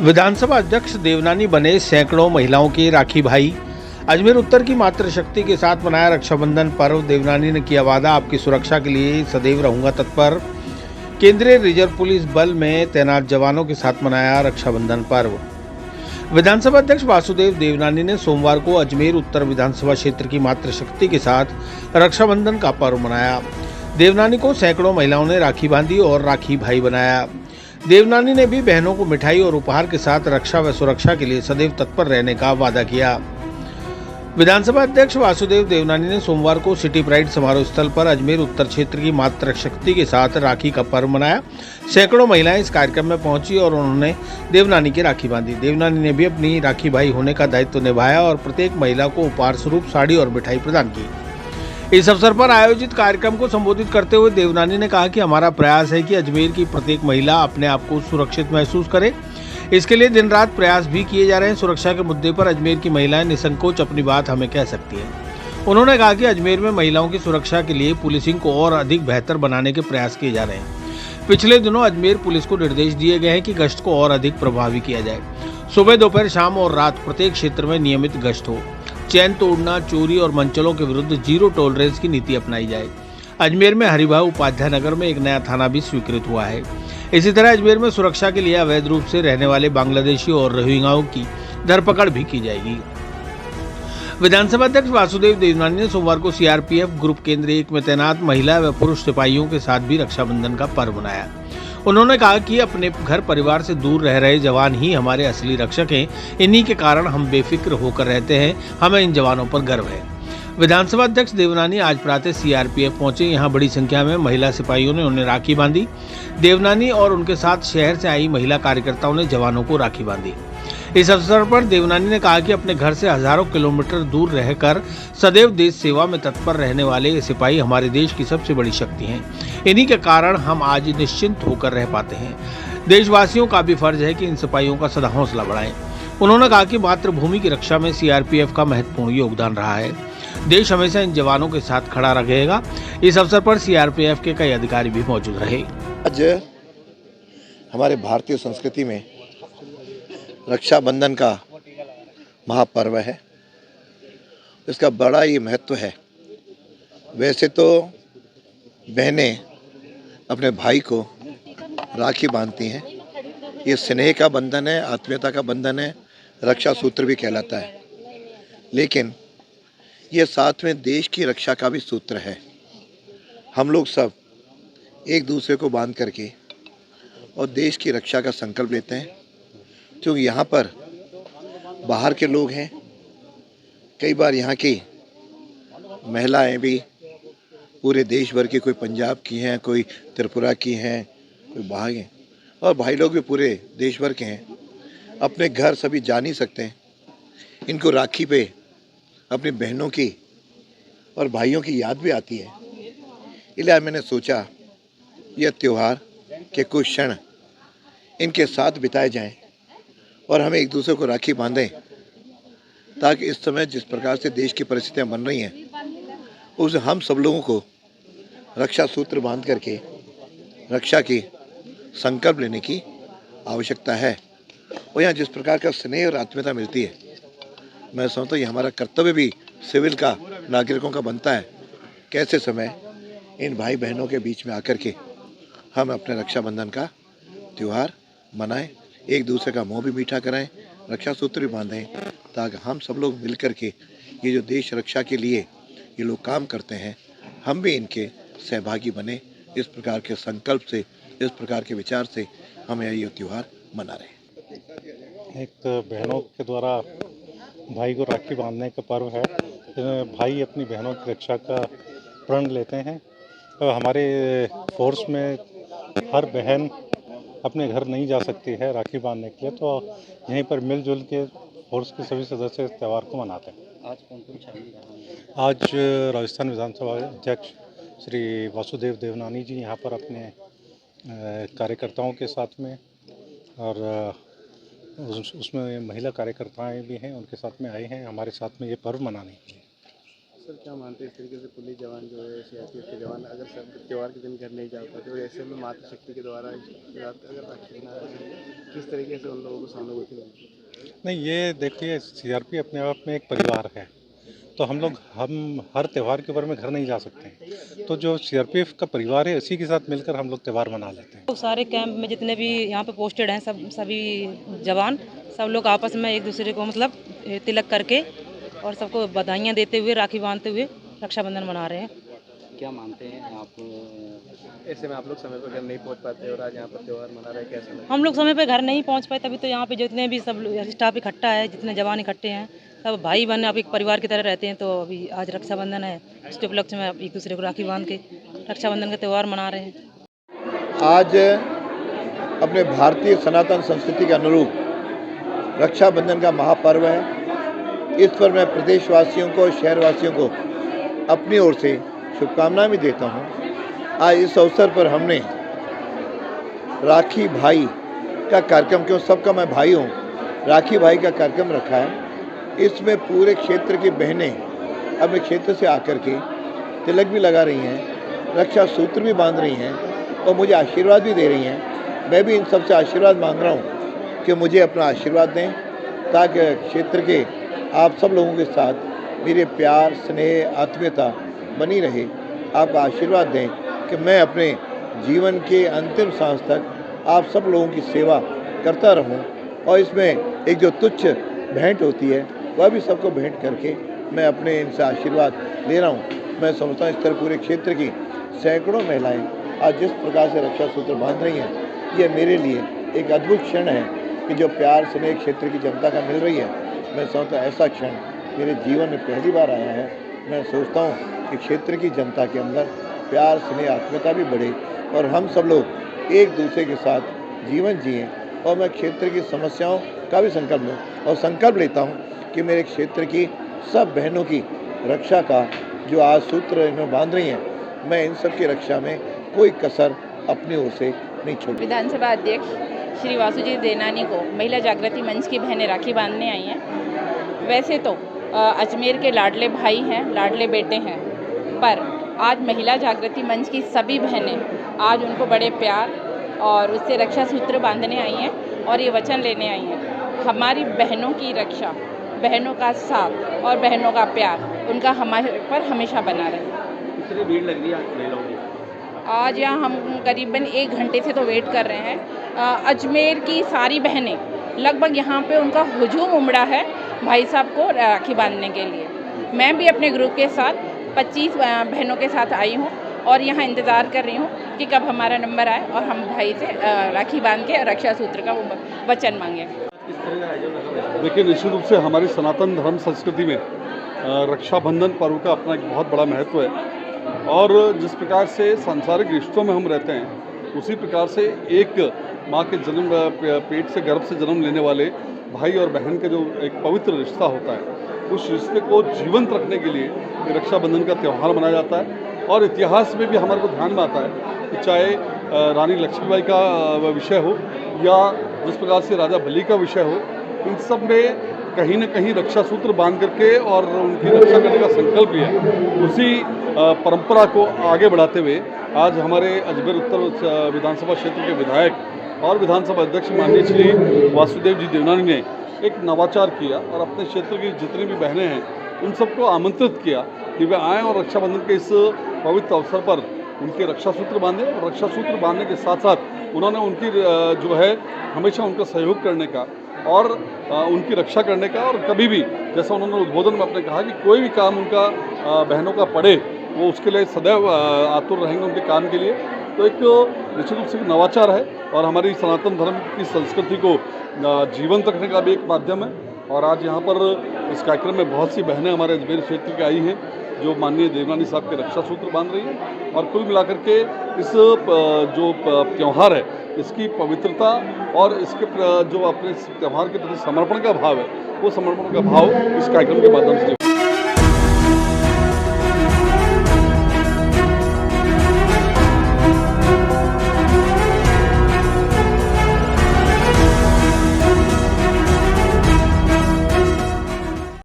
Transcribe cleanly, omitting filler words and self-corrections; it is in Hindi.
विधानसभा अध्यक्ष देवनानी बने सैकड़ों महिलाओं के राखी भाई। अजमेर उत्तर की मातृशक्ति के साथ मनाया रक्षाबंधन पर्व। देवनानी ने किया वादा, आपकी सुरक्षा के लिए सदैव रहूंगा तत्पर। केंद्रीय रिजर्व पुलिस बल में तैनात जवानों के साथ मनाया रक्षाबंधन पर्व। विधानसभा अध्यक्ष वासुदेव देवनानी ने सोमवार को अजमेर उत्तर विधानसभा क्षेत्र की मातृशक्ति के साथ रक्षाबंधन का पर्व मनाया। देवनानी को सैकड़ों महिलाओं ने राखी बांधी और राखी भाई बनाया। देवनानी ने भी बहनों को मिठाई और उपहार के साथ रक्षा व सुरक्षा के लिए सदैव तत्पर रहने का वादा किया। विधानसभा अध्यक्ष वासुदेव देवनानी ने सोमवार को सिटी प्राइड समारोह स्थल पर अजमेर उत्तर क्षेत्र की मातृशक्ति के साथ राखी का पर्व मनाया। सैकड़ों महिलाएं इस कार्यक्रम में पहुंची और उन्होंने देवनानी की राखी बांधी। देवनानी ने भी अपनी राखी भाई होने का दायित्व निभाया और प्रत्येक महिला को उपहार स्वरूप साड़ी और मिठाई प्रदान की। इस अवसर पर आयोजित कार्यक्रम को संबोधित करते हुए देवनानी ने कहा कि हमारा प्रयास है कि अजमेर की प्रत्येक महिला अपने आप को सुरक्षित महसूस करे। इसके लिए दिन रात प्रयास भी किए जा रहे हैं। सुरक्षा के मुद्दे पर अजमेर की महिलाएं निसंकोच अपनी बात हमें कह सकती हैं। उन्होंने कहा कि अजमेर में महिलाओं की सुरक्षा के लिए पुलिसिंग को और अधिक बेहतर बनाने के प्रयास किए जा रहे हैं। पिछले दिनों अजमेर पुलिस को निर्देश दिए गए हैं कि गश्त को और अधिक प्रभावी किया जाए। सुबह, दोपहर, शाम और रात प्रत्येक क्षेत्र में नियमित गश्त हो। चैन तोड़ना, चोरी और मंचलों के विरुद्ध जीरो टॉलरेंस की नीति अपनाई जाए। अजमेर में हरिभाऊ उपाध्याय नगर में एक नया थाना भी स्वीकृत हुआ है। इसी तरह अजमेर में सुरक्षा के लिए अवैध रूप से रहने वाले बांग्लादेशी और रोहिंग्याओं की धरपकड़ भी की जाएगी। विधानसभा अध्यक्ष वासुदेव देवनानी ने सोमवार को सीआरपीएफ ग्रुप केंद्र 1 में तैनात महिला व पुरुष सिपाहियों के साथ भी रक्षाबंधन का पर्व मनाया। उन्होंने कहा कि अपने घर परिवार से दूर रह रहे जवान ही हमारे असली रक्षक हैं। इन्हीं के कारण हम बेफिक्र होकर रहते हैं। हमें इन जवानों पर गर्व है। विधानसभा अध्यक्ष देवनानी आज प्रातः सीआरपीएफ पहुंचे। यहां बड़ी संख्या में महिला सिपाहियों ने उन्हें राखी बांधी। देवनानी और उनके साथ शहर से आई महिला कार्यकर्ताओं ने जवानों को राखी बांधी। इस अवसर पर देवनानी ने कहा कि अपने घर से हजारों किलोमीटर दूर रहकर सदैव देश सेवा में तत्पर रहने वाले सिपाही हमारे देश की सबसे बड़ी शक्ति हैं। इन्हीं के कारण हम आज निश्चिंत होकर रह पाते हैं। देशवासियों का भी फर्ज है कि इन सिपाहियों का सदा हौसला बढ़ाएं। उन्होंने कहा कि मातृभूमि की रक्षा में सीआरपीएफ का महत्वपूर्ण योगदान रहा है। देश हमेशा इन जवानों के साथ खड़ा रहेगा। इस अवसर पर सीआरपीएफ के कई अधिकारी भी मौजूद रहे। आज हमारे भारतीय संस्कृति में रक्षाबंधन का महापर्व है। इसका बड़ा ही महत्व है। वैसे तो बहनें अपने भाई को राखी बांधती हैं। ये स्नेह का बंधन है, आत्मीयता का बंधन है, रक्षा सूत्र भी कहलाता है। लेकिन ये साथ में देश की रक्षा का भी सूत्र है। हम लोग सब एक दूसरे को बांध करके और देश की रक्षा का संकल्प लेते हैं। क्योंकि यहाँ पर बाहर के लोग हैं, कई बार यहाँ की महिलाएं भी पूरे देश भर की, कोई पंजाब की हैं, कोई त्रिपुरा की हैं, कोई बाहर हैं, और भाई लोग भी पूरे देश भर के हैं। अपने घर सभी जा नहीं सकते हैं। इनको राखी पे अपनी बहनों की और भाइयों की याद भी आती है। इसलिए मैंने सोचा यह त्यौहार के कुछ क्षण इनके साथ बिताए जाएं और हमें एक दूसरे को राखी बांधें, ताकि इस समय जिस प्रकार से देश की परिस्थितियां बन रही हैं, उस हम सब लोगों को रक्षा सूत्र बांध करके रक्षा की संकल्प लेने की आवश्यकता है। और यहाँ जिस प्रकार का स्नेह और आत्मीयता मिलती है, मैं समझता हूँ ये हमारा कर्तव्य भी सिविल का, नागरिकों का बनता है। कैसे समय इन भाई बहनों के बीच में आकर के हम अपने रक्षाबंधन का त्यौहार मनाएं, एक दूसरे का मुंह भी मीठा कराएं, रक्षा सूत्र भी बांधें, ताकि हम सब लोग मिल कर के ये जो देश रक्षा के लिए ये लोग काम करते हैं, हम भी इनके सहभागी बने। इस प्रकार के संकल्प से, इस प्रकार के विचार से हम ये त्यौहार मना रहे हैं। एक बहनों के द्वारा भाई को राखी बांधने का पर्व है। भाई अपनी बहनों की रक्षा का प्रण लेते हैं। हमारे फोर्स में हर बहन अपने घर नहीं जा सकती है राखी बांधने के लिए, तो यहीं पर मिलजुल के फोर्स के सभी सदस्य इस त्यौहार को मनाते हैं। आज कौन कौन शामिल रहा? आज राजस्थान विधानसभा अध्यक्ष श्री वासुदेव देवनानी जी यहाँ पर अपने कार्यकर्ताओं के साथ में, और उसमें महिला कार्यकर्ताएं भी हैं, उनके साथ में आए हैं हमारे साथ में ये पर्व मनाने के लिए। सर क्या मानते हैं इस तरीके से पुलिस जवान जो है सीआरपीएफ के जवान अगर सब त्यौहार के दिन घर नहीं जा पाते और ऐसे में मातृशक्ति के द्वारा अगर राखी बना किस तरीके से उन लोगों को सहानुभूति मिलती है? नहीं, ये देखिए सीआरपी अपने आप में एक परिवार है, तो हम हर त्यौहार के ऊपर में घर नहीं जा सकते, तो जो सीआरपीएफ का परिवार है उसी के साथ मिलकर हम लोग त्यौहार मना लेते हैं। तो सारे कैंप में जितने भी यहाँ पे पोस्टेड हैं सभी जवान सब लोग आपस में एक दूसरे को मतलब तिलक करके और सबको बधाइयाँ देते हुए राखी बांधते हुए रक्षाबंधन मना रहे हैं। क्या मानते हैं आप ऐसे में आप लोग समय पर घर नहीं पहुंच पाते और आज यहाँ पर त्यौहार मना रहे हैं, कैसा लगता है? हम लोग समय पे घर नहीं पहुँच पाए, तभी तो यहाँ पे जितने भी सब स्टाफ इकट्ठा है, जितने जवान इकट्ठे हैं, सब भाई बहन अब एक परिवार की तरह रहते हैं। तो अभी आज रक्षाबंधन है, उसके उपलक्ष्य में एक दूसरे को राखी बांध के रक्षाबंधन का त्यौहार मना रहे हैं। आज अपने भारतीय सनातन संस्कृति के अनुरूप रक्षाबंधन का महापर्व है। इस पर मैं प्रदेशवासियों को, शहरवासियों को अपनी ओर से शुभकामनाएं भी देता हूं। आज इस अवसर पर हमने राखी भाई का कार्यक्रम, क्यों सबका मैं भाई हूं, राखी भाई का कार्यक्रम रखा है। इसमें पूरे क्षेत्र की बहनें अपने क्षेत्र से आकर के तिलक भी लगा रही हैं, रक्षा सूत्र भी बांध रही हैं और मुझे आशीर्वाद भी दे रही हैं। मैं भी इन सबसे आशीर्वाद मांग रहा हूं कि मुझे अपना आशीर्वाद दें, ताकि क्षेत्र के आप सब लोगों के साथ मेरे प्यार, स्नेह, आत्मीयता बनी रहे। आप आशीर्वाद दें कि मैं अपने जीवन के अंतिम सांस तक आप सब लोगों की सेवा करता रहूं और इसमें एक जो तुच्छ भेंट होती है वह भी सबको भेंट करके मैं अपने इनसे आशीर्वाद ले रहा हूं। मैं समझता हूं इस तरह पूरे क्षेत्र की सैकड़ों महिलाएं आज जिस प्रकार से रक्षा सूत्र बांध रही हैं, यह मेरे लिए एक अद्भुत क्षण है कि जो प्यार स्नेह क्षेत्र की जनता का मिल रही है। मैं समझता हूँ ऐसा क्षण मेरे जीवन में पहली बार आया है। मैं सोचता हूँ कि क्षेत्र की जनता के अंदर प्यार स्नेह आत्मीयता भी बढ़े और हम सब लोग एक दूसरे के साथ जीवन जिएं। और मैं क्षेत्र की समस्याओं का भी संकल्प लूँ और संकल्प लेता हूँ कि मेरे क्षेत्र की सब बहनों की रक्षा का जो आज सूत्र इन्हें बांध रही हैं, मैं इन सब की रक्षा में कोई कसर अपनी ओर से नहीं छोड़। विधानसभा अध्यक्ष श्री वासुदेव देवनानी को महिला जागृति मंच की बहनें राखी बांधने आई हैं। वैसे तो अजमेर के लाडले भाई हैं, लाडले बेटे हैं, पर आज महिला जागृति मंच की सभी बहनें आज उनको बड़े प्यार और उससे रक्षा सूत्र बांधने आई हैं और ये वचन लेने आई हैं। हमारी बहनों की रक्षा, बहनों का साथ और बहनों का प्यार उनका हमारे पर हमेशा बना रहे। कितनी भीड़ लग रही है आज महिलाओं की? आज यहाँ हम करीबन 1 घंटे से तो वेट कर रहे हैं। अजमेर की सारी बहनें लगभग यहाँ पे उनका हुजूम उमड़ा है भाई साहब को राखी बांधने के लिए। मैं भी अपने ग्रुप के साथ 25 बहनों के साथ आई हूँ और यहाँ इंतज़ार कर रही हूँ कि कब हमारा नंबर आए और हम भाई से राखी बांध के रक्षा सूत्र का वचन मांगें। किस तरह का आयोजन रखा है? देखिए, निश्चित रूप से हमारी सनातन धर्म संस्कृति में रक्षाबंधन पर्व का अपना एक बहुत बड़ा महत्व है और जिस प्रकार से सांसारिक रिश्तों में हम रहते हैं उसी प्रकार से एक माँ के जन्म पेट से गर्भ से जन्म लेने वाले भाई और बहन का जो एक पवित्र रिश्ता होता है, उस रिश्ते को जीवंत रखने के लिए ये रक्षाबंधन का त्यौहार मनाया जाता है। और इतिहास में भी हमारे को ध्यान में आता है कि चाहे रानी लक्ष्मीबाई का विषय हो या जिस प्रकार से राजा बलि का विषय हो, इन सब में कहीं न कहीं रक्षा सूत्र बांध करके और उनकी रक्षा करने का संकल्प लिया। उसी परंपरा को आगे बढ़ाते हुए आज हमारे अजमेर उत्तर विधानसभा क्षेत्र के विधायक और विधानसभा अध्यक्ष माननीय श्री वासुदेव जी देवनानी ने एक नवाचार किया और अपने क्षेत्र की जितनी भी बहनें हैं उन सबको आमंत्रित किया कि वे आएँ और रक्षाबंधन के इस पवित्र अवसर पर उनके रक्षा सूत्र बांधें। और रक्षा सूत्र बांधने के साथ साथ उन्होंने उनकी जो है हमेशा उनका सहयोग करने का और उनकी रक्षा करने का, और कभी भी जैसा उन्होंने उद्बोधन में अपने कहा कि कोई भी काम उनका बहनों का पड़े वो उसके लिए सदैव आतुर रहेंगे उनके काम के लिए। तो एक निश्चित रूप से नवाचार है और हमारी सनातन धर्म की संस्कृति को जीवंत रखने का भी एक माध्यम है। और आज यहाँ पर इस कार्यक्रम में बहुत सी बहनें हमारे अजमेर क्षेत्र की आई हैं जो माननीय देवनानी साहब के रक्षा सूत्र बांध रही है। और कुल मिलाकर के इस जो त्यौहार है इसकी पवित्रता और इसके जो अपने त्यौहार के प्रति समर्पण का भाव है, वो समर्पण का भाव इस कार्यक्रम के माध्यम से